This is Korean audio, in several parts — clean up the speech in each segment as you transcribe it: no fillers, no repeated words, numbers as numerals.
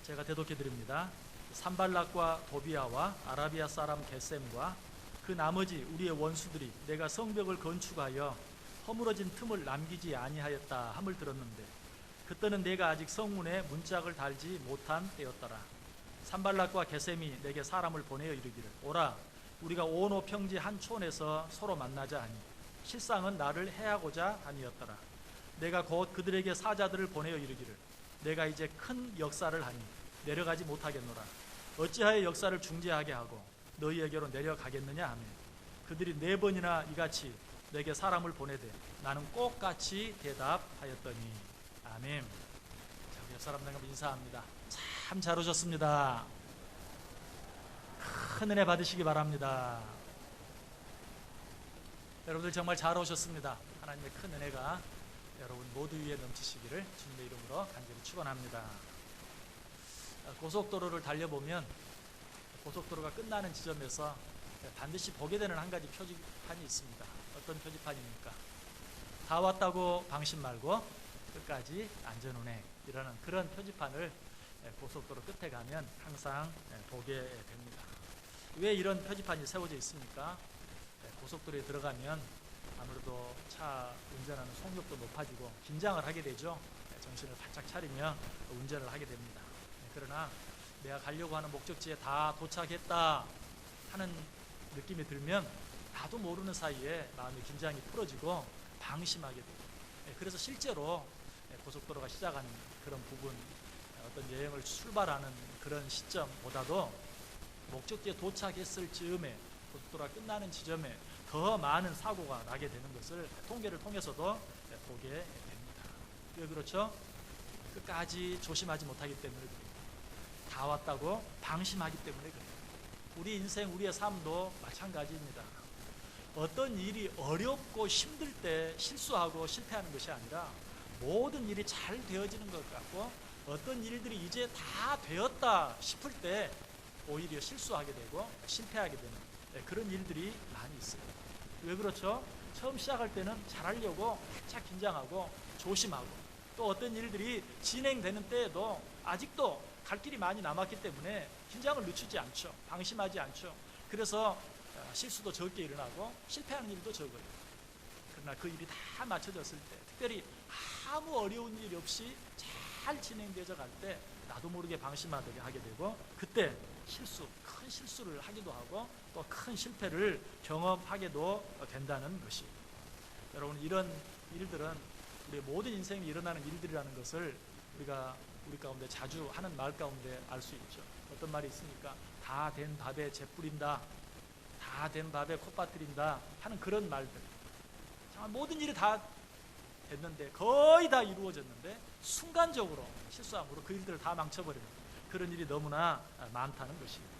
제가 대독해 드립니다. 산발락과 도비아와 아라비아 사람 게셈과 그 나머지 우리의 원수들이 내가 성벽을 건축하여 허물어진 틈을 남기지 아니하였다 함을 들었는데 그때는 내가 아직 성문에 문짝을 달지 못한 때였더라. 산발락과 게셈이 내게 사람을 보내어 이르기를 오라 우리가 온 오평지 한 촌에서 서로 만나자 하니 실상은 나를 해하고자 함이었더라. 내가 곧 그들에게 사자들을 보내어 이르기를 내가 이제 큰 역사를 하니 내려가지 못하겠노라. 어찌하여 역사를 중재하게 하고 너희에게로 내려가겠느냐 하며 그들이 4번이나 이같이 내게 사람을 보내되 나는 꼭 같이 대답하였더니 아멘. 자, 우리 옆 사람들과 인사합니다. 참 잘 오셨습니다. 큰 은혜 받으시기 바랍니다. 여러분들 정말 잘 오셨습니다. 하나님의 큰 은혜가 여러분 모두 위에 넘치시기를 주님의 이름으로 간절히 축원합니다. 고속도로를 달려보면 고속도로가 끝나는 지점에서 반드시 보게 되는 한 가지 표지판이 있습니다. 어떤 표지판입니까? 다 왔다고 방심 말고 끝까지 안전운행 이라는 그런 표지판을 고속도로 끝에 가면 항상 보게 됩니다. 왜 이런 표지판이 세워져 있습니까? 고속도로에 들어가면 아무래도 차 운전하는 속력도 높아지고 긴장을 하게 되죠. 정신을 바짝 차리며 운전을 하게 됩니다. 그러나 내가 가려고 하는 목적지에 다 도착했다 하는 느낌이 들면 나도 모르는 사이에 마음의 긴장이 풀어지고 방심하게 되고 그래서 실제로 고속도로가 시작하는 그런 부분 어떤 여행을 출발하는 그런 시점보다도 목적지에 도착했을 즈음에 고속도로가 끝나는 지점에 더 많은 사고가 나게 되는 것을 통계를 통해서도 보게 됩니다. 왜 그렇죠? 끝까지 조심하지 못하기 때문에 그래요. 다 왔다고 방심하기 때문에 그래요. 우리 인생, 우리의 삶도 마찬가지입니다. 어떤 일이 어렵고 힘들 때 실수하고 실패하는 것이 아니라 모든 일이 잘 되어지는 것 같고 어떤 일들이 이제 다 되었다 싶을 때 오히려 실수하게 되고 실패하게 되는 그런 일들이 많이 있어요. 왜 그렇죠? 처음 시작할 때는 잘하려고 살짝 긴장하고 조심하고 또 어떤 일들이 진행되는 때에도 아직도 갈 길이 많이 남았기 때문에 긴장을 늦추지 않죠. 방심하지 않죠. 그래서 실수도 적게 일어나고 실패하는 일도 적어요. 그러나 그 일이 다 맞춰졌을 때 특별히 아무 어려운 일 없이 잘 진행되어져 갈 때 나도 모르게 방심하게 하게 되고 그때 큰 실수를 하기도 하고 또 큰 실패를 경험하게도 된다는 것이 여러분 이런 일들은 우리의 모든 인생에 일어나는 일들이라는 것을 우리가 우리 가운데 자주 하는 말 가운데 알 수 있죠. 어떤 말이 있습니까? 다 된 밥에 재 뿌린다. 다 된 밥에 콧 빠뜨린다 하는 그런 말들. 정말 모든 일이 다 됐는데 거의 다 이루어졌는데 순간적으로 실수함으로 그 일들을 다 망쳐버리는 그런 일이 너무나 많다는 것입니다.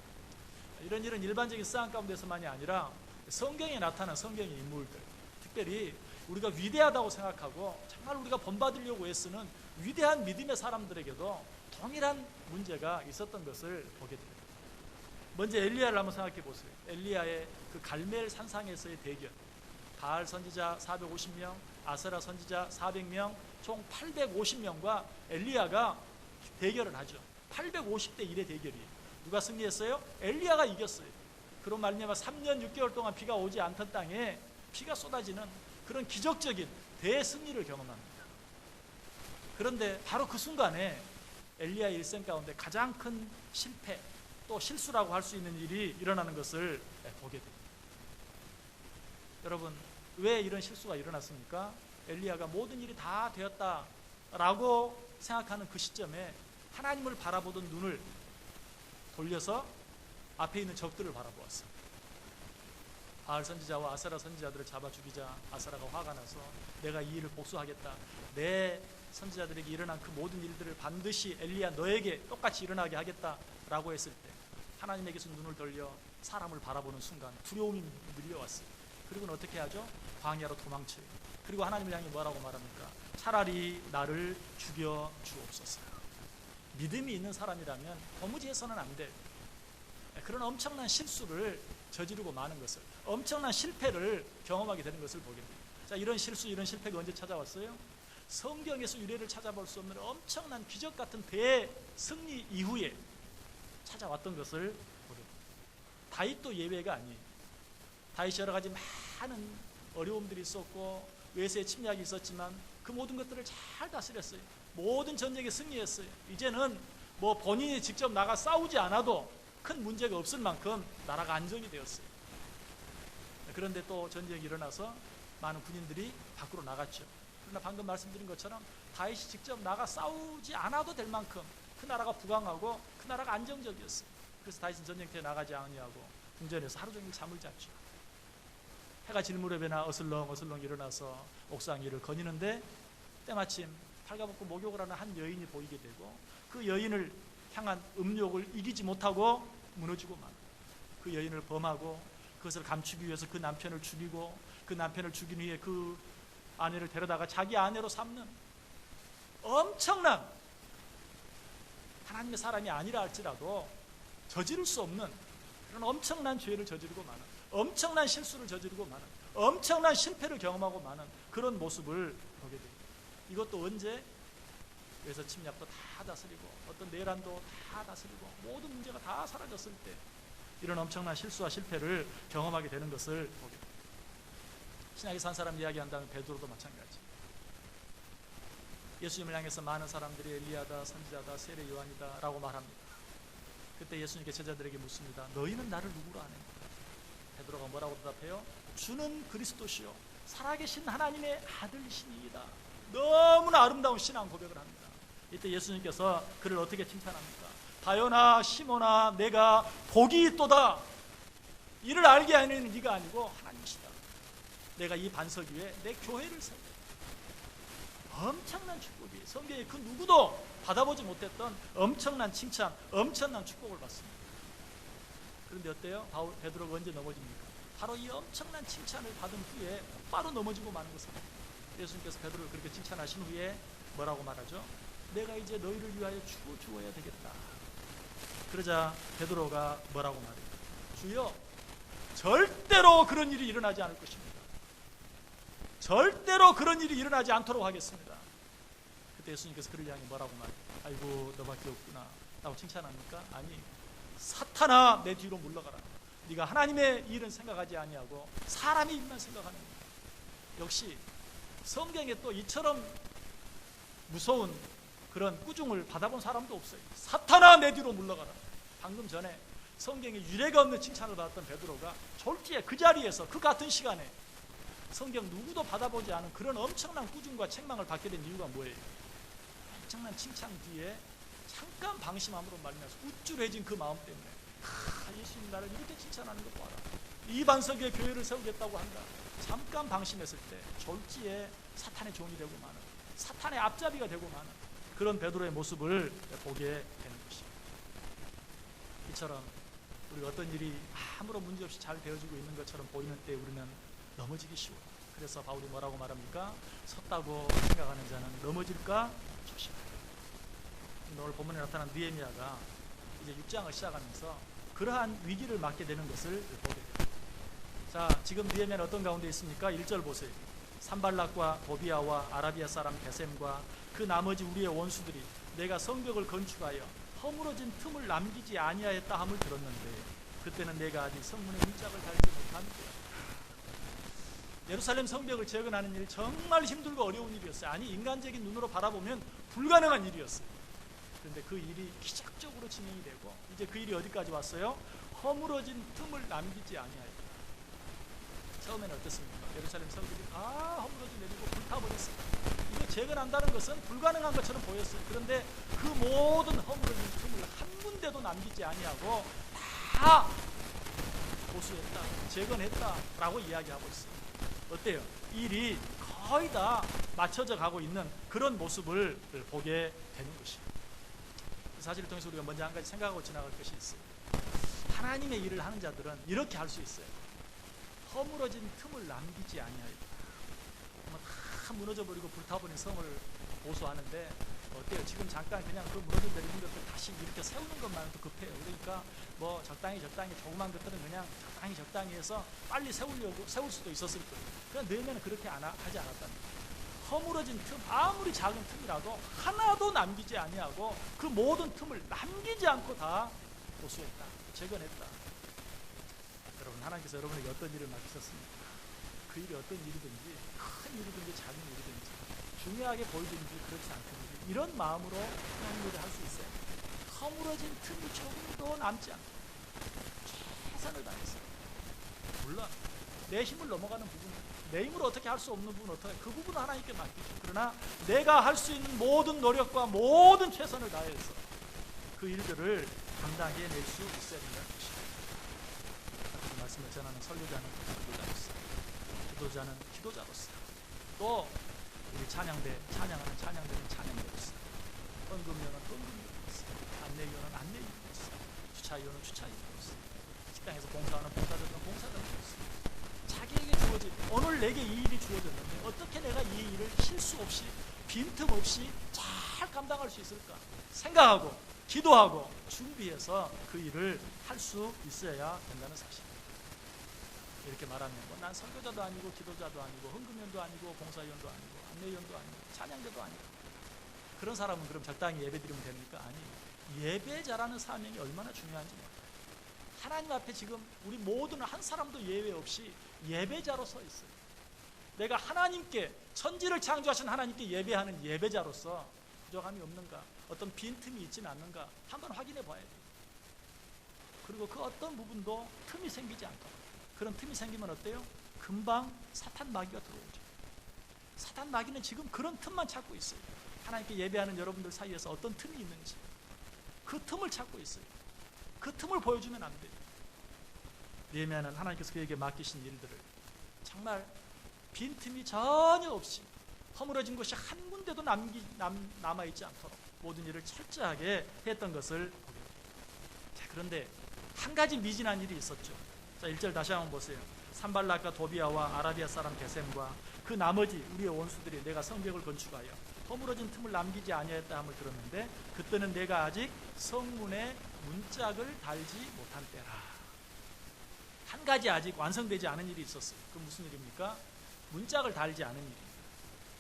이런 일은 일반적인 상황 가운데서만이 아니라 성경에 나타난 성경의 인물들 특별히 우리가 위대하다고 생각하고 정말 우리가 본받으려고 애쓰는 위대한 믿음의 사람들에게도 동일한 문제가 있었던 것을 보게 됩니다. 먼저 엘리야를 한번 생각해 보세요. 엘리야의 그 갈멜 산상에서의 대결 바알 선지자 450명 아세라 선지자 400명 총 850명과 엘리야가 대결을 하죠. 850대 1의 대결이에요. 누가 승리했어요? 엘리야가 이겼어요. 그런 말미암아 3년 6개월 동안 비가 오지 않던 땅에 비가 쏟아지는 그런 기적적인 대승리를 경험합니다. 그런데 바로 그 순간에 엘리야의 일생 가운데 가장 큰 실패 또 실수라고 할 수 있는 일이 일어나는 것을 보게 됩니다. 여러분 왜 이런 실수가 일어났습니까? 엘리야가 모든 일이 다 되었다라고 생각하는 그 시점에 하나님을 바라보던 눈을 돌려서 앞에 있는 적들을 바라보았어요. 바알 선지자와 아세라 선지자들을 잡아 죽이자 아세라가 화가 나서 내가 이 일을 복수하겠다. 내 선지자들에게 일어난 그 모든 일들을 반드시 엘리야 너에게 똑같이 일어나게 하겠다라고 했을 때 하나님에게서 눈을 돌려 사람을 바라보는 순간 두려움이 밀려왔어요. 그리고는 어떻게 하죠? 광야로 도망쳐요. 그리고 하나님을 향해 뭐라고 말합니까? 차라리 나를 죽여 주옵소서. 믿음이 있는 사람이라면 도무지 해서는 안 돼요. 그런 엄청난 실수를 저지르고 마는 것을 엄청난 실패를 경험하게 되는 것을 보게 됩니다. 자, 이런 실수 이런 실패가 언제 찾아왔어요? 성경에서 유래를 찾아볼 수 없는 엄청난 기적 같은 대승리 이후에 찾아왔던 것을 보게 됩니다. 다윗도 예외가 아니에요. 다윗이 여러 가지 많은 어려움들이 있었고 외세의 침략이 있었지만 그 모든 것들을 잘 다스렸어요. 모든 전쟁에 승리했어요. 이제는 뭐 본인이 직접 나가 싸우지 않아도 큰 문제가 없을 만큼 나라가 안정이 되었어요. 그런데 또 전쟁이 일어나서 많은 군인들이 밖으로 나갔죠. 그러나 방금 말씀드린 것처럼 다윗이 직접 나가 싸우지 않아도 될 만큼 그 나라가 부강하고 그 나라가 안정적이었어요. 그래서 다윗은 전쟁터에 나가지 않냐고 궁전에서 하루 종일 잠을 잤죠. 해가 질무렵에나 어슬렁어슬렁 일어나서 옥상 위를 거니는데 때마침 팔가벗고 목욕을 하는 한 여인이 보이게 되고 그 여인을 향한 음욕을 이기지 못하고 무너지고 만 그 여인을 범하고 그것을 감추기 위해서 그 남편을 죽이고 그 남편을 죽인 후에 그 아내를 데려다가 자기 아내로 삼는 엄청난, 하나님의 사람이 아니라 할지라도 저지를 수 없는 그런 엄청난 죄를 저지르고 마는, 엄청난 실수를 저지르고 마는, 엄청난 실패를 경험하고 마는 그런 모습을 보게 됩니다. 이것도 언제? 외세 침략도 다 다스리고 어떤 내란도 다 다스리고 모든 문제가 다 사라졌을 때 이런 엄청난 실수와 실패를 경험하게 되는 것을 보게 됩니다. 신약에서 한 사람 이야기한다면 베드로도 마찬가지. 예수님을 향해서 많은 사람들이 엘리야다, 선지자다, 세례 요한이다 라고 말합니다. 그때 예수님께 제자들에게 묻습니다. 너희는 나를 누구로 아느냐? 베드로가 뭐라고 대답해요? 주는 그리스도시요 살아계신 하나님의 아들이시니이다. 너무나 아름다운 신앙 고백을 합니다. 이때 예수님께서 그를 어떻게 칭찬합니까? 바요나 시몬아 내가 복이 있도다. 이를 알게 하는 네가 아니고 하나님이시다. 내가 이 반석 위에 내 교회를 세우겠다. 엄청난 축복이 성경에 그 누구도 받아보지 못했던 엄청난 칭찬, 엄청난 축복을 받습니다. 그런데 어때요? 베드로가 언제 넘어집니까? 바로 이 엄청난 칭찬을 받은 후에 바로 넘어지고 마는 것입니다. 예수님께서 베드로를 그렇게 칭찬하신 후에 뭐라고 말하죠? 내가 이제 너희를 위하여 죽어야 되겠다. 그러자 베드로가 뭐라고 말해요? 주여, 절대로 그런 일이 일어나지 않을 것입니다. 절대로 그런 일이 일어나지 않도록 하겠습니다. 그때 예수님께서 그를 향해 뭐라고 말해요? 아이고 너밖에 없구나 라고 칭찬합니까? 아니, 사탄아 내 뒤로 물러가라. 네가 하나님의 일은 생각하지 아니하고 사람의 일만 생각하는 거야. 역시 성경에 또 이처럼 무서운 그런 꾸중을 받아본 사람도 없어요. 사탄아 내 뒤로 물러가라. 방금 전에 성경에 유례가 없는 칭찬을 받았던 베드로가 졸지에 그 자리에서 그 같은 시간에 성경 누구도 받아보지 않은 그런 엄청난 꾸중과 책망을 받게 된 이유가 뭐예요? 엄청난 칭찬 뒤에 잠깐 방심함으로 말미암아서 우쭐해진 그 마음 때문에 예수님 나를 이렇게 칭찬하는 거 봐라. 이 반석에 교회를 세우겠다고 한다. 잠깐 방심했을 때 졸지에 사탄의 종이 되고 마는, 사탄의 앞잡이가 되고 마는 그런 베드로의 모습을 보게 되는 것입니다. 이처럼 우리가 어떤 일이 아무런 문제없이 잘 되어지고 있는 것처럼 보이는 때 우리는 넘어지기 쉬워요. 그래서 바울이 뭐라고 말합니까? 섰다고 생각하는 자는 넘어질까 조심하라. 오늘 본문에 나타난 느헤미야가 이제 6장을 시작하면서 그러한 위기를 맞게 되는 것을 보게 됩니다. 자, 지금 느헤미야는 어떤 가운데 있습니까? 1절 보세요. 산발락과 도비아와 아라비아 사람 게셈과 그 나머지 우리의 원수들이 내가 성벽을 건축하여 허물어진 틈을 남기지 아니하였다 함을 들었는데 그때는 내가 아직 성문에 문짝을 달지 못한 때였다. 예루살렘 성벽을 재건하는 일이 정말 힘들고 어려운 일이었어요. 아니, 인간적인 눈으로 바라보면 불가능한 일이었어요. 그런데 그 일이 기적적으로 진행이 되고 이제 그 일이 어디까지 왔어요? 허물어진 틈을 남기지 아니하였다. 처음에는 어땠습니까? 예루살렘 성벽이 다 허물어져 내리고 불타버렸어요. 이거 재건한다는 것은 불가능한 것처럼 보였어요. 그런데 그 모든 허물어진 틈을 한 군데도 남기지 아니하고 다 보수했다, 재건했다라고 이야기하고 있어요. 어때요? 일이 거의 다 맞춰져 가고 있는 그런 모습을 보게 되는 것입니다. 이 사실을 통해서 우리가 먼저 한 가지 생각하고 지나갈 것이 있어요. 하나님의 일을 하는 자들은 이렇게 할 수 있어요. 허물어진 틈을 남기지 아니하였다. 다 무너져버리고 불타버린 성을 보수하는데 어때요? 지금 잠깐 그냥 그 무너져 내리는 것들 다시 이렇게 세우는 것만도 급해요. 그러니까 뭐 적당히 조그만 것들은 그냥 적당히 해서 빨리 세울 수도 있었을 거예요. 그러나 느헤미야는 그렇게 하지 않았답니다. 허물어진 틈, 아무리 작은 틈이라도 하나도 남기지 아니하고 그 모든 틈을 남기지 않고 다 보수했다, 재건했다. 여러분, 하나님께서 여러분에게 어떤 일을 맡기셨습니까? 그 일이 어떤 일이든지, 큰 일이든지 작은 일이든지, 중요하게 보이든지 그렇지 않든지 이런 마음으로 하나님 일을 할 수 있어요. 허물어진 틈이 조금도 남지 않고 최선을 다했어요. 물론 내 힘을 넘어가는 부분, 내 힘으로 어떻게 할 수 없는 부분, 어떻게, 그 부분은 하나님께 맡기죠. 그러나 내가 할 수 있는 모든 노력과 모든 최선을 다해서 그 일들을 감당해낼 수 있어야 된다는 것입니다. 그 말씀을 전하는 설교자는 설교자로서, 기도자는 기도자로서, 또 우리 찬양하는 찬양대는 찬양대로서, 헌금요는 헌금요로서, 안내요는 안내요로서, 주차요는 주차요로서, 식당에서 봉사하는 봉사자들은 봉사자로서, 자기에게 주어진, 오늘 내게 이 일이 주어졌는데 어떻게 내가 이 일을 실수 없이, 빈틈없이 잘 감당할 수 있을까 생각하고 기도하고 준비해서 그 일을 할 수 있어야 된다는 사실. 이렇게 말하면 난 선교자도 아니고 기도자도 아니고 헌금위원도 아니고 봉사위원도 아니고 안내위원도 아니고 찬양대도 아니고, 그런 사람은 그럼 적당히 예배드리면 됩니까? 아니, 예배자라는 사명이 얼마나 중요한지 몰라요. 하나님 앞에 지금 우리 모두는 한 사람도 예외 없이 예배자로 서 있어요. 내가 하나님께, 천지를 창조하신 하나님께 예배하는 예배자로서 부족함이 없는가, 어떤 빈틈이 있지는 않는가 한번 확인해 봐야 돼요. 그리고 그 어떤 부분도 틈이 생기지 않도록, 그런 틈이 생기면 어때요? 금방 사탄 마귀가 들어오죠. 사탄 마귀는 지금 그런 틈만 찾고 있어요. 하나님께 예배하는 여러분들 사이에서 어떤 틈이 있는지 그 틈을 찾고 있어요. 그 틈을 보여주면 안 돼요. 느헤미야는 하나님께서 그에게 맡기신 일들을 정말 빈틈이 전혀 없이, 허물어진 것이 한 군데도 남아있지 않도록 모든 일을 철저하게 했던 것을 보게 됩니다. 자, 그런데 한 가지 미진한 일이 있었죠. 자, 1절 다시 한번 보세요. 산발락과 도비아와 아라비아 사람 게셈과 그 나머지 우리의 원수들이 내가 성벽을 건축하여 허물어진 틈을 남기지 아니하였다 함을 들었는데 그때는 내가 아직 성문에 문짝을 달지 못한 때라. 한 가지 아직 완성되지 않은 일이 있었어요. 그 무슨 일입니까? 문짝을 달지 않은 일입니다.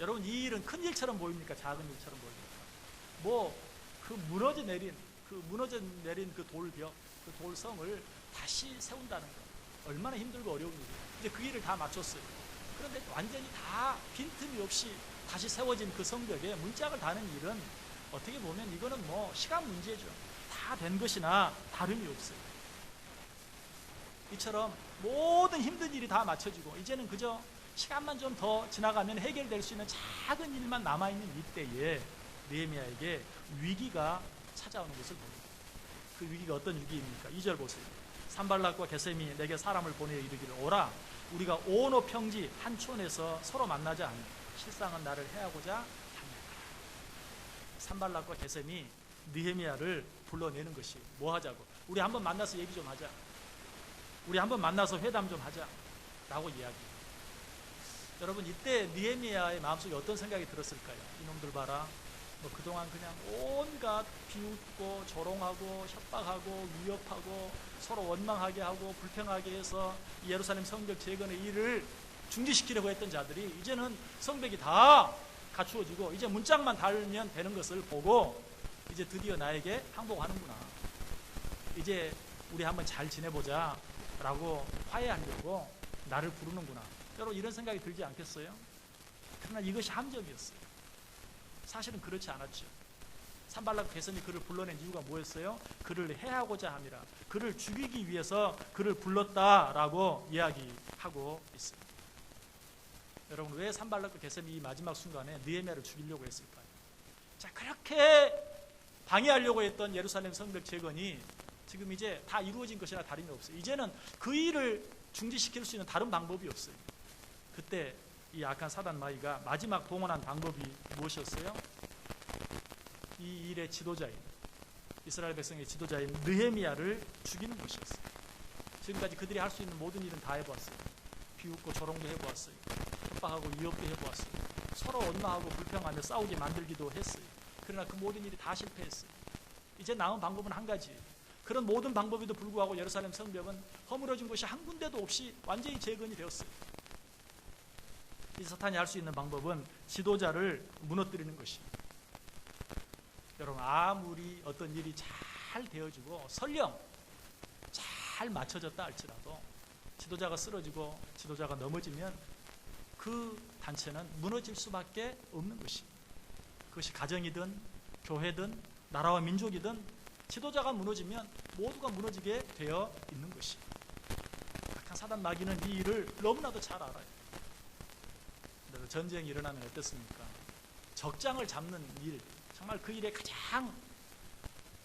여러분, 이 일은 큰 일처럼 보입니까? 작은 일처럼 보입니까? 그 무너져 내린 그 돌벽, 그 돌성을 다시 세운다는 거 얼마나 힘들고 어려운 일이에요. 이제 그 일을 다 마쳤어요. 그런데 완전히 다 빈틈이 없이 다시 세워진 그 성벽에 문짝을 다는 일은 어떻게 보면 이거는 시간 문제죠. 다 된 것이나 다름이 없어요. 이처럼 모든 힘든 일이 다 맞춰지고 이제는 그저 시간만 좀 더 지나가면 해결될 수 있는 작은 일만 남아있는 이때에 느헤미야에게 위기가 찾아오는 것을 봅니다. 그 위기가 어떤 위기입니까? 2절 보세요. 산발락과 게셈이 내게 사람을 보내어 이르기를 오라 우리가 오노 평지 한 촌에서 서로 만나자 하니 실상은 나를 해하고자 하니라. 산발락과 게셈이 느헤미야를 불러내는 것이 뭐 하자고? 우리 한번 만나서 얘기 좀 하자. 우리 한번 만나서 회담 좀 하자 라고 이야기해요. 여러분, 이때 느헤미야의 마음속에 어떤 생각이 들었을까요? 이놈들 봐라, 그동안 그냥 온갖 비웃고 조롱하고 협박하고 위협하고 서로 원망하게 하고 불평하게 해서 예루살렘 성벽 재건의 일을 중지시키려고 했던 자들이 이제는 성벽이 다 갖추어지고 이제 문짝만 달면 되는 것을 보고 이제 드디어 나에게 항복하는구나, 이제 우리 한번 잘 지내보자 라고 화해하려고 나를 부르는구나. 여러분, 이런 생각이 들지 않겠어요? 그러나 이것이 함정이었어요. 사실은 그렇지 않았죠. 산발락 게셈이 그를 불러낸 이유가 뭐였어요? 그를 해하고자 함이라, 그를 죽이기 위해서 그를 불렀다라고 이야기하고 있습니다. 여러분, 왜 산발락과 게셈이 이 마지막 순간에 느헤미야를 죽이려고 했을까요? 자, 그렇게 방해하려고 했던 예루살렘 성벽 재건이 지금 이제 다 이루어진 것이나 다름이 없어요. 이제는 그 일을 중지시킬 수 있는 다른 방법이 없어요. 그때 이 악한 사단 마귀가 마지막 동원한 방법이 무엇이었어요? 이 일의 지도자인, 이스라엘 백성의 지도자인 느헤미야를 죽이는 것이었어요. 지금까지 그들이 할 수 있는 모든 일은 다 해보았어요. 비웃고 조롱도 해보았어요. 협박하고 위협도 해보았어요. 서로 원망하고 불평하며 싸우게 만들기도 했어요. 그러나 그 모든 일이 다 실패했어요. 이제 남은 방법은 한 가지예요. 그런 모든 방법에도 불구하고 예루살렘 성벽은 허물어진 곳이 한 군데도 없이 완전히 재건이 되었어요. 이 사탄이 할 수 있는 방법은 지도자를 무너뜨리는 것입니다. 여러분, 아무리 어떤 일이 잘 되어지고 설령 잘 맞춰졌다 할지라도 지도자가 쓰러지고 지도자가 넘어지면 그 단체는 무너질 수밖에 없는 것입니다. 그것이 가정이든 교회든 나라와 민족이든 지도자가 무너지면 모두가 무너지게 되어 있는 것입니다. 악한 사단 마귀는 이 일을 너무나도 잘 알아요. 그래서 전쟁이 일어나면 어떻습니까? 적장을 잡는 일, 정말 그 일에 가장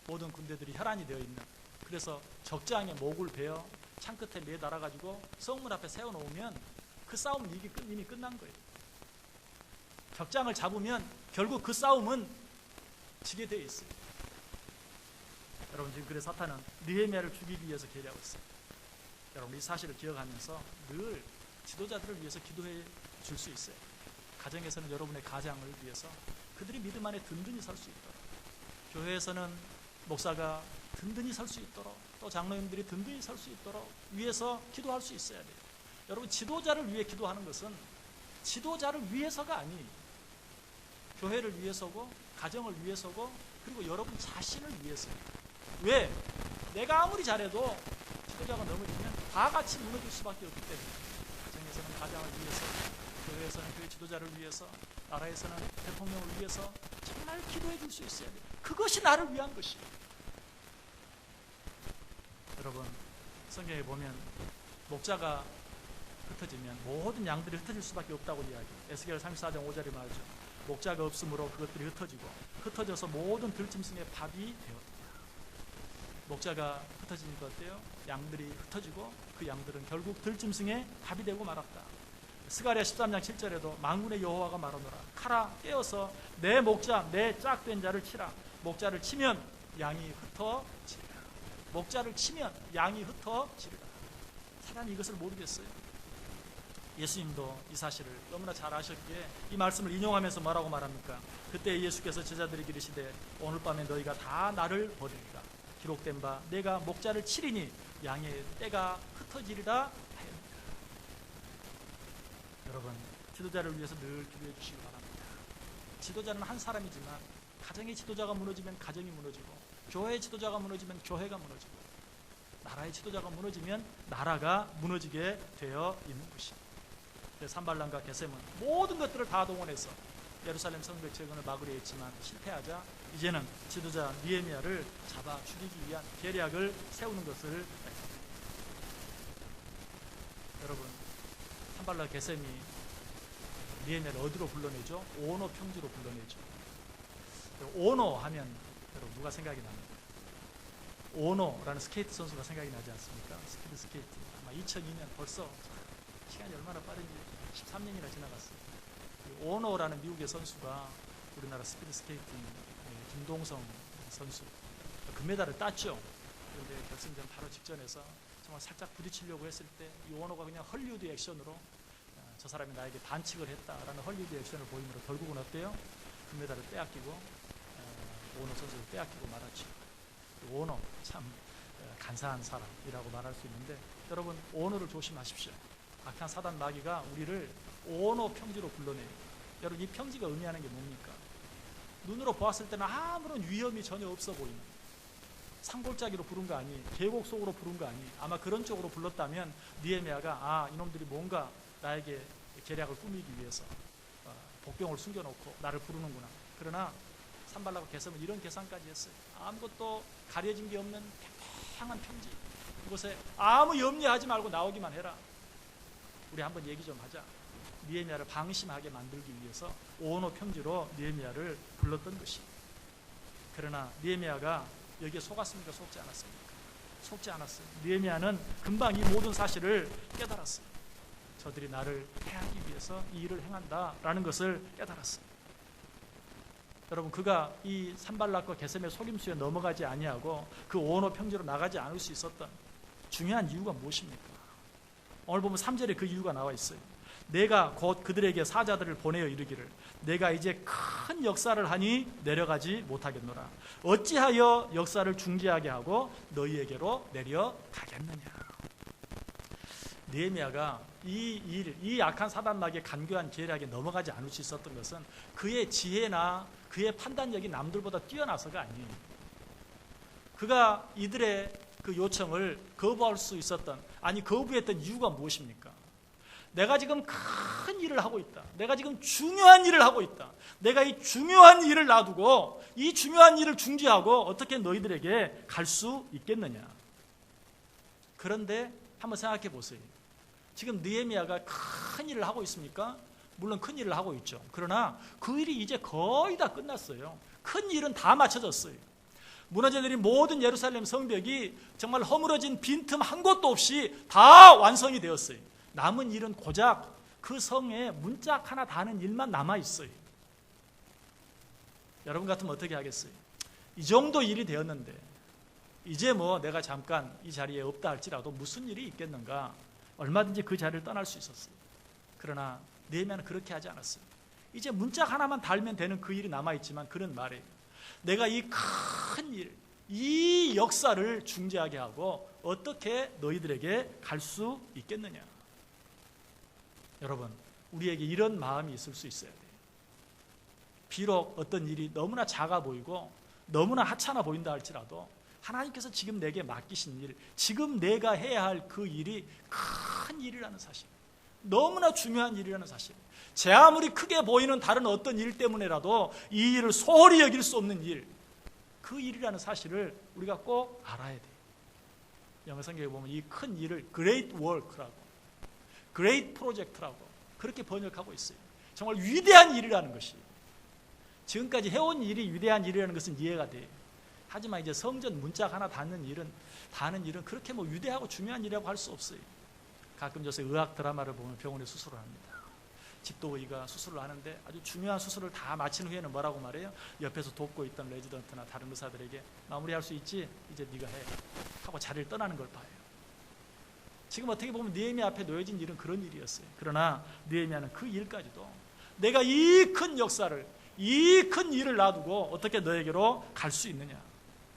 모든 군대들이 혈안이 되어 있는, 그래서 적장에 목을 베어 창끝에 매달아가지고 성문 앞에 세워놓으면 그 싸움은 이미 끝난 거예요. 적장을 잡으면 결국 그 싸움은 지게 되어 있어요. 여러분, 지금 그래서 사탄은 느헤미야를 죽이기 위해서 계략을 했어요. 여러분, 이 사실을 기억하면서 늘 지도자들을 위해서 기도해 줄 수 있어요. 가정에서는 여러분의 가장을 위해서 그들이 믿음 안에 든든히 설 수 있도록, 교회에서는 목사가 든든히 설 수 있도록, 또 장로님들이 든든히 설 수 있도록 위해서 기도할 수 있어야 돼요. 여러분, 지도자를 위해 기도하는 것은 지도자를 위해서가 아니에요. 교회를 위해서고 가정을 위해서고 그리고 여러분 자신을 위해서예요. 왜? 내가 아무리 잘해도 지도자가 넘어지면 다 같이 무너질 수밖에 없기 때문에 가정에서는 가장을 위해서, 교회에서는 교회 지도자를 위해서, 나라에서는 대통령을 위해서 정말 기도해 줄 수 있어야 돼요. 그것이 나를 위한 것이에요. 여러분, 성경에 보면 목자가 흩어지면 모든 양들이 흩어질 수밖에 없다고 이야기해요. 에스겔 34장 5절에 말하죠. 목자가 없으므로 그것들이 흩어져서 모든 들짐승의 밥이 되었다. 목자가 흩어지니까 어때요? 양들이 흩어지고 그 양들은 결국 들짐승의 밥이 되고 말았다. 스가랴 13장 7절에도 만군의 여호와가 말하노라. 칼아 깨어서 내 목자 내 짝된 자를 치라. 목자를 치면 양이 흩어지리라. 목자를 치면 양이 흩어지리라. 사단이 이것을 모르겠어요. 예수님도 이 사실을 너무나 잘 아셨기에 이 말씀을 인용하면서 뭐라고 말합니까? 그때 예수께서 제자들에게 이르시되 오늘 밤에 너희가 다 나를 버리리라. 기록된 바 내가 목자를 치리니 양의 떼가 흩어지리라 하였느니라. 여러분, 지도자를 위해서 늘 기도해 주시기 바랍니다. 지도자는 한 사람이지만 가정의 지도자가 무너지면 가정이 무너지고, 교회의 지도자가 무너지면 교회가 무너지고, 나라의 지도자가 무너지면 나라가 무너지게 되어 있는 것입니다. 산발람과 게셈은 모든 것들을 다 동원해서 예루살렘 성벽 재건을 막으려 했지만 실패하자 이제는 지도자 느헤미야를 잡아 죽이기 위한 계략을 세우는 것을 했습니다. 여러분, 산발람 게셈이 느헤미야를 어디로 불러내죠? 오노 평지로 불러내죠. 오노 하면 여러분 누가 생각이 납니까? 오노라는 스케이트 선수가 생각이 나지 않습니까? 스피드 스케이트. 아마 2002년 벌써 시간이 얼마나 빠른지 13년이나 지나갔어요. 오노라는 미국의 선수가 우리나라 스피드 스케이팅 김동성 선수 금메달을 땄죠. 그런데 결승전 바로 직전에서 정말 살짝 부딪히려고 했을 때 이 오노가 그냥 헐리우드 액션으로 저 사람이 나에게 반칙을 했다라는 헐리우드 액션을 보이므로 결국은 어때요? 금메달을 빼앗기고 오노 선수를 빼앗기고 말았죠. 오노 참 간사한 사람이라고 말할 수 있는데, 여러분 오노를 조심하십시오. 악한 사단 마귀가 우리를 오노 평지로 불러내요. 여러분, 이 평지가 의미하는 게 뭡니까? 눈으로 보았을 때는 아무런 위험이 전혀 없어 보이는, 산골짜기로 부른 거 아니, 계곡 속으로 부른 거 아니, 아마 그런 쪽으로 불렀다면 느헤미야가 이놈들이 뭔가 나에게 계략을 꾸미기 위해서 복병을 숨겨놓고 나를 부르는구나. 그러나 산발람과 게셈은 이런 계산까지 했어요. 아무것도 가려진 게 없는 평평한 평지, 그곳에 아무 염려하지 말고 나오기만 해라. 우리 한번 얘기 좀 하자. 느헤미야를 방심하게 만들기 위해서 오노 평지로 느헤미야를 불렀던 것이. 그러나 느헤미야가 여기에 속았습니까? 속지 않았습니까? 속지 않았어요. 느헤미야는 금방 이 모든 사실을 깨달았어요. 저들이 나를 해하기 위해서 이 일을 행한다라는 것을 깨달았어요. 여러분, 그가 이 산발락과 게셈의 속임수에 넘어가지 아니하고 그 오노 평지로 나가지 않을 수 있었던 중요한 이유가 무엇입니까? 오늘 보면 3절에 그 이유가 나와 있어요. 내가 곧 그들에게 사자들을 보내어 이르기를 내가 이제 큰 역사를 하니 내려가지 못하겠노라. 어찌하여 역사를 중지하게 하고 너희에게로 내려가겠느냐. 느헤미야가 이 악한 사단마귀의 간교한 계략에 넘어가지 않을 수 있었던 것은 그의 지혜나 그의 판단력이 남들보다 뛰어나서가 아니에요. 그가 이들의 그 요청을 거부할 수 있었던, 아니 거부했던 이유가 무엇입니까? 내가 지금 큰 일을 하고 있다. 내가 지금 중요한 일을 하고 있다. 내가 이 중요한 일을 놔두고 이 중요한 일을 중지하고 어떻게 너희들에게 갈 수 있겠느냐. 그런데 한번 생각해 보세요. 지금 느헤미야가 큰 일을 하고 있습니까? 물론 큰 일을 하고 있죠. 그러나 그 일이 이제 거의 다 끝났어요. 큰 일은 다 마쳐졌어요. 무너져내린 모든 예루살렘 성벽이 정말 허물어진 빈틈 한 곳도 없이 다 완성이 되었어요. 남은 일은 고작 그 성에 문짝 하나 다는 일만 남아있어요. 여러분 같으면 어떻게 하겠어요? 이 정도 일이 되었는데 이제 뭐 내가 잠깐 이 자리에 없다 할지라도 무슨 일이 있겠는가? 얼마든지 그 자리를 떠날 수 있었어요. 그러나 느헤미야는 그렇게 하지 않았어요. 이제 문짝 하나만 달면 되는 그 일이 남아있지만 그런 말이에요. 내가 이 큰 일, 이 역사를 중지하게 하고 어떻게 너희들에게 갈 수 있겠느냐. 여러분, 우리에게 이런 마음이 있을 수 있어야 돼요. 비록 어떤 일이 너무나 작아 보이고 너무나 하찮아 보인다 할지라도 하나님께서 지금 내게 맡기신 일, 지금 내가 해야 할 그 일이 큰 일이라는 사실, 너무나 중요한 일이라는 사실, 제 아무리 크게 보이는 다른 어떤 일 때문에라도 이 일을 소홀히 여길 수 없는 일, 그 일이라는 사실을 우리가 꼭 알아야 돼요. 영어 성경에 보면 이 큰 일을 Great Work라고, Great Project라고 그렇게 번역하고 있어요. 정말 위대한 일이라는 것이, 지금까지 해온 일이 위대한 일이라는 것은 이해가 돼요. 하지만 이제 성전 문짝 하나 닫는 일은 그렇게 뭐 위대하고 중요한 일이라고 할 수 없어요. 가끔 요새 의학 드라마를 보면 병원에 수술을 합니다. 집도의가 수술을 하는데 아주 중요한 수술을 다 마친 후에는 뭐라고 말해요? 옆에서 돕고 있던 레지던트나 다른 의사들에게 마무리할 수 있지? 이제 네가 해 하고 자리를 떠나는 걸 봐요. 지금 어떻게 보면 느헤미야 앞에 놓여진 일은 그런 일이었어요. 그러나 느헤미야는 그 일까지도 내가 이 큰 역사를, 이 큰 일을 놔두고 어떻게 너에게로 갈 수 있느냐.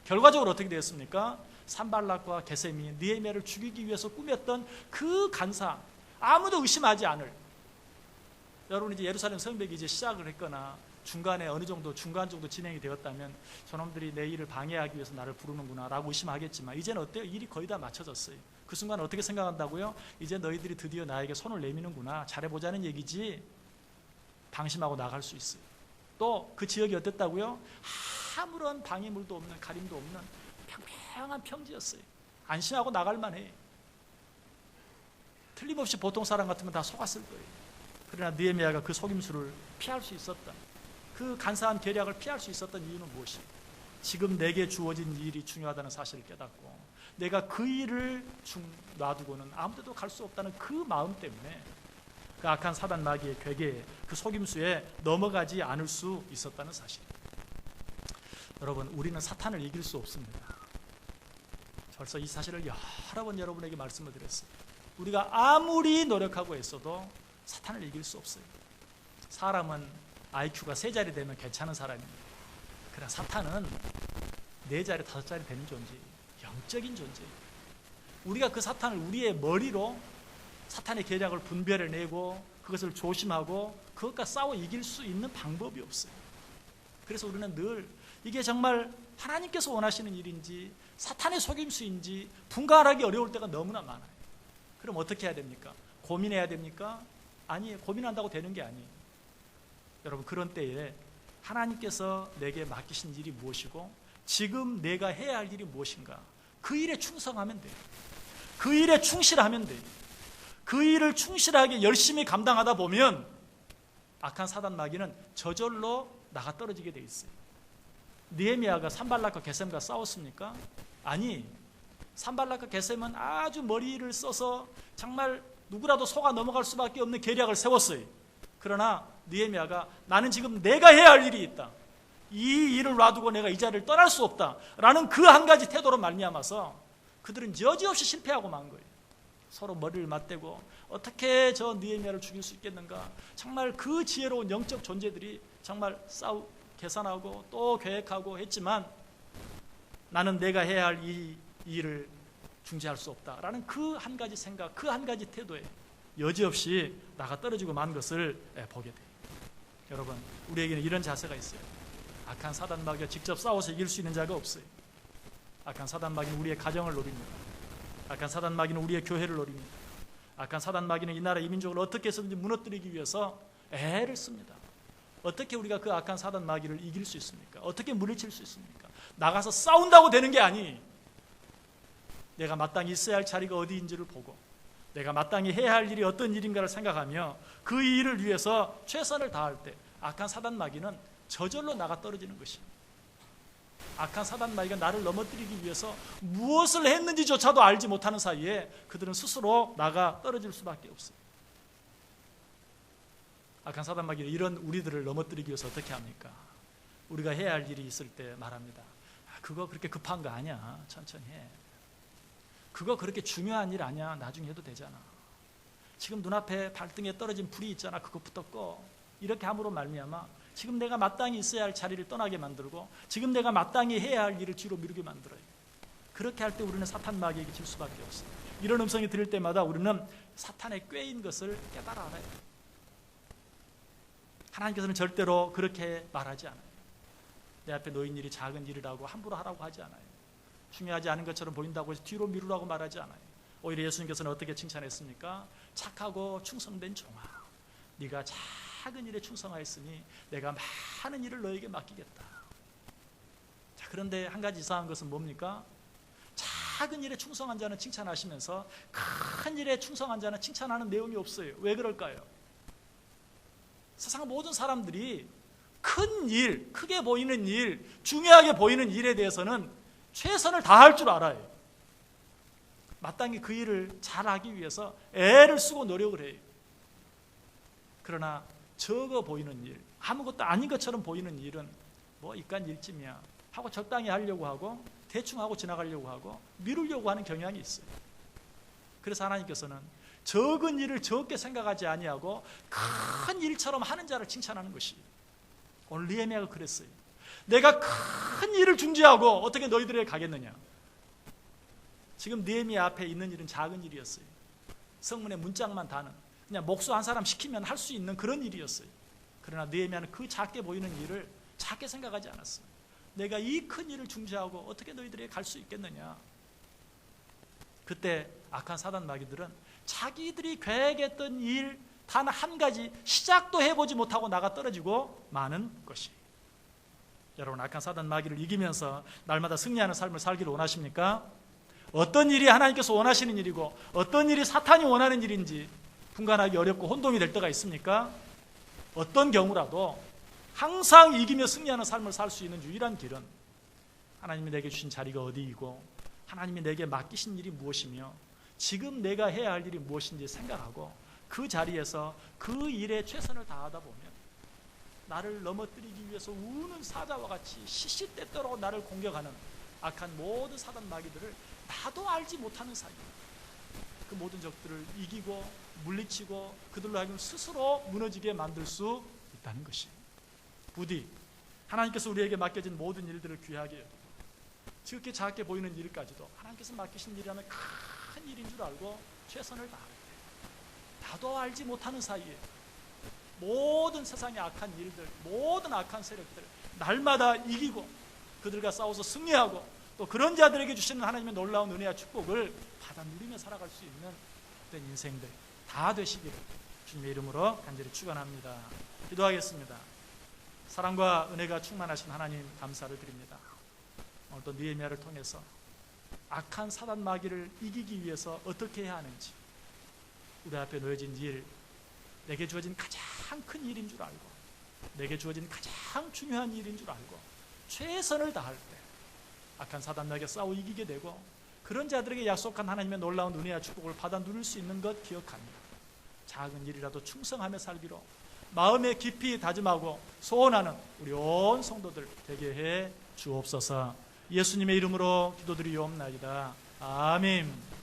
결과적으로 어떻게 되었습니까? 산발락과 게셈이 느헤미야를 죽이기 위해서 꾸몄던 그 간사, 아무도 의심하지 않을, 여러분 이제 예루살렘 성벽이 이제 시작을 했거나 중간에 어느 정도 중간 정도 진행이 되었다면 저놈들이 내 일을 방해하기 위해서 나를 부르는구나 라고 의심하겠지만 이제는 어때요? 일이 거의 다 마쳐졌어요. 그 순간 어떻게 생각한다고요? 이제 너희들이 드디어 나에게 손을 내미는구나, 잘해보자는 얘기지. 방심하고 나갈 수 있어요. 또 그 지역이 어땠다고요? 아무런 방해물도 없는, 가림도 없는 평평한 평지였어요. 안심하고 나갈 만해. 틀림없이 보통 사람 같으면 다 속았을 거예요. 그러나 느헤미야가 그 속임수를 피할 수 있었던, 그 간사한 계략을 피할 수 있었던 이유는 무엇이에요? 지금 내게 주어진 일이 중요하다는 사실을 깨닫고 내가 그 일을 놔두고는 아무데도 갈 수 없다는 그 마음 때문에 그 악한 사단 마귀의 괴계에, 그 속임수에 넘어가지 않을 수 있었다는 사실. 여러분, 우리는 사탄을 이길 수 없습니다. 벌써 이 사실을 여러 번 여러분에게 말씀을 드렸어요. 우리가 아무리 노력하고 애써도 사탄을 이길 수 없어요. 사람은 IQ가 3자리 되면 괜찮은 사람입니다. 그러나 사탄은 4자리, 5자리 되는 존재예요. 영적인 존재예요. 우리가 그 사탄을 우리의 머리로 사탄의 계략을 분별해내고 그것을 조심하고 그것과 싸워 이길 수 있는 방법이 없어요. 그래서 우리는 늘 이게 정말 하나님께서 원하시는 일인지 사탄의 속임수인지 분간하기 어려울 때가 너무나 많아요. 그럼 어떻게 해야 됩니까? 고민해야 됩니까? 아니에요. 고민한다고 되는 게 아니에요. 여러분, 그런 때에 하나님께서 내게 맡기신 일이 무엇이고 지금 내가 해야 할 일이 무엇인가, 그 일에 충성하면 돼요. 그 일에 충실하면 돼요. 그 일을 충실하게 열심히 감당하다 보면 악한 사단 마귀는 저절로 나가 떨어지게 돼 있어요. 느헤미야가 산발락과 게셈과 싸웠습니까? 아니, 산발락과 게셈은 아주 머리를 써서 정말 누구라도 속아 넘어갈 수밖에 없는 계략을 세웠어요. 그러나 느헤미야가 나는 지금 내가 해야 할 일이 있다, 이 일을 놔두고 내가 이 자리를 떠날 수 없다 라는 그 한 가지 태도로 말미암아서 그들은 여지없이 실패하고 만 거예요. 서로 머리를 맞대고 어떻게 저 느헤미야를 죽일 수 있겠는가, 정말 그 지혜로운 영적 존재들이 정말 계산하고 또 계획하고 했지만 나는 내가 해야 할 이 일을 중지할 수 없다라는 그 한 가지 생각, 그 한 가지 태도에 여지없이 나가 떨어지고 만 것을 보게 돼요. 여러분, 우리에게는 이런 자세가 있어요. 악한 사단 마귀와 직접 싸워서 이길 수 있는 자가 없어요. 악한 사단 마귀는 우리의 가정을 노립니다. 악한 사단 마귀는 우리의 교회를 노립니다. 악한 사단 마귀는 이 나라 이 민족을 어떻게 해서든지 무너뜨리기 위해서 애를 씁니다. 어떻게 우리가 그 악한 사단 마귀를 이길 수 있습니까? 어떻게 물리칠 수 있습니까? 나가서 싸운다고 되는 게 아니, 내가 마땅히 있어야 할 자리가 어디인지를 보고 내가 마땅히 해야 할 일이 어떤 일인가를 생각하며 그 일을 위해서 최선을 다할 때 악한 사단 마귀는 저절로 나가 떨어지는 것입니다. 악한 사단 마귀가 나를 넘어뜨리기 위해서 무엇을 했는지조차도 알지 못하는 사이에 그들은 스스로 나가 떨어질 수밖에 없어요. 악한 사단 마귀는 이런 우리들을 넘어뜨리기 위해서 어떻게 합니까? 우리가 해야 할 일이 있을 때 말합니다. 그거 그렇게 급한 거 아니야. 천천히 해. 그거 그렇게 중요한 일 아니야. 나중에 해도 되잖아. 지금 눈앞에 발등에 떨어진 불이 있잖아. 그것부터 꺼. 이렇게 함으로 말미암아 지금 내가 마땅히 있어야 할 자리를 떠나게 만들고 지금 내가 마땅히 해야 할 일을 뒤로 미루게 만들어요. 그렇게 할 때 우리는 사탄 마귀에게 질 수밖에 없어요. 이런 음성이 들릴 때마다 우리는 사탄의 꾀인 것을 깨달아 알아요. 하나님께서는 절대로 그렇게 말하지 않아요. 내 앞에 놓인 일이 작은 일이라고 함부로 하라고 하지 않아요. 중요하지 않은 것처럼 보인다고 해서 뒤로 미루라고 말하지 않아요. 오히려 예수님께서는 어떻게 칭찬했습니까? 착하고 충성된 종아, 네가 작은 일에 충성하였으니 내가 많은 일을 너에게 맡기겠다. 자, 그런데 한 가지 이상한 것은 뭡니까? 작은 일에 충성한 자는 칭찬하시면서 큰 일에 충성한 자는 칭찬하는 내용이 없어요. 왜 그럴까요? 세상 모든 사람들이 큰 일, 크게 보이는 일, 중요하게 보이는 일에 대해서는 최선을 다할 줄 알아요. 마땅히 그 일을 잘하기 위해서 애를 쓰고 노력을 해요. 그러나 적어 보이는 일, 아무것도 아닌 것처럼 보이는 일은 뭐 이깟 일쯤이야 하고 적당히 하려고 하고 대충 하고 지나가려고 하고 미루려고 하는 경향이 있어요. 그래서 하나님께서는 적은 일을 적게 생각하지 아니하고 큰 일처럼 하는 자를 칭찬하는 것이, 오늘 느헤미야가 그랬어요. 내가 큰 일을 중지하고 어떻게 너희들에게 가겠느냐. 지금 느헤미야 앞에 있는 일은 작은 일이었어요. 성문에 문짝만 다는, 그냥 목수 한 사람 시키면 할 수 있는 그런 일이었어요. 그러나 느헤미야는 그 작게 보이는 일을 작게 생각하지 않았어요. 내가 이 큰 일을 중지하고 어떻게 너희들에게 갈 수 있겠느냐. 그때 악한 사단 마귀들은 자기들이 계획했던 일 단 한 가지 시작도 해보지 못하고 나가 떨어지고 마는 것이. 여러분, 악한 사단 마귀를 이기면서 날마다 승리하는 삶을 살기를 원하십니까? 어떤 일이 하나님께서 원하시는 일이고 어떤 일이 사탄이 원하는 일인지 분간하기 어렵고 혼동이 될 때가 있습니까? 어떤 경우라도 항상 이기며 승리하는 삶을 살 수 있는 유일한 길은 하나님이 내게 주신 자리가 어디이고 하나님이 내게 맡기신 일이 무엇이며 지금 내가 해야 할 일이 무엇인지 생각하고 그 자리에서 그 일에 최선을 다하다 보면 나를 넘어뜨리기 위해서 우는 사자와 같이 시시때때로 나를 공격하는 악한 모든 사단 마귀들을 나도 알지 못하는 사이에 그 모든 적들을 이기고 물리치고 그들로 하여금 스스로 무너지게 만들 수 있다는 것이, 부디 하나님께서 우리에게 맡겨진 모든 일들을 귀하게 여기고 지극히 작게 보이는 일까지도 하나님께서 맡기신 일이라면 큰 일인 줄 알고 최선을 다할 때 나도 알지 못하는 사이에 모든 세상의 악한 일들, 모든 악한 세력들 날마다 이기고 그들과 싸워서 승리하고 또 그런 자들에게 주시는 하나님의 놀라운 은혜와 축복을 받아 누리며 살아갈 수 있는 그런 인생들 다 되시기를 주님의 이름으로 간절히 축원합니다. 기도하겠습니다. 사랑과 은혜가 충만하신 하나님 감사를 드립니다. 오늘 또 느헤미야를 통해서 악한 사단 마귀를 이기기 위해서 어떻게 해야 하는지, 우리 앞에 놓여진 일, 내게 주어진 가장 큰 일인 줄 알고 내게 주어진 가장 중요한 일인 줄 알고 최선을 다할 때 악한 사단 마귀에 싸워 이기게 되고 그런 자들에게 약속한 하나님의 놀라운 은혜와 축복을 받아 누릴 수 있는 것 기억합니다. 작은 일이라도 충성하며 살기로 마음에 깊이 다짐하고 소원하는 우리 온 성도들 되게 해 주옵소서. 예수님의 이름으로 기도드리옵나이다. 아멘.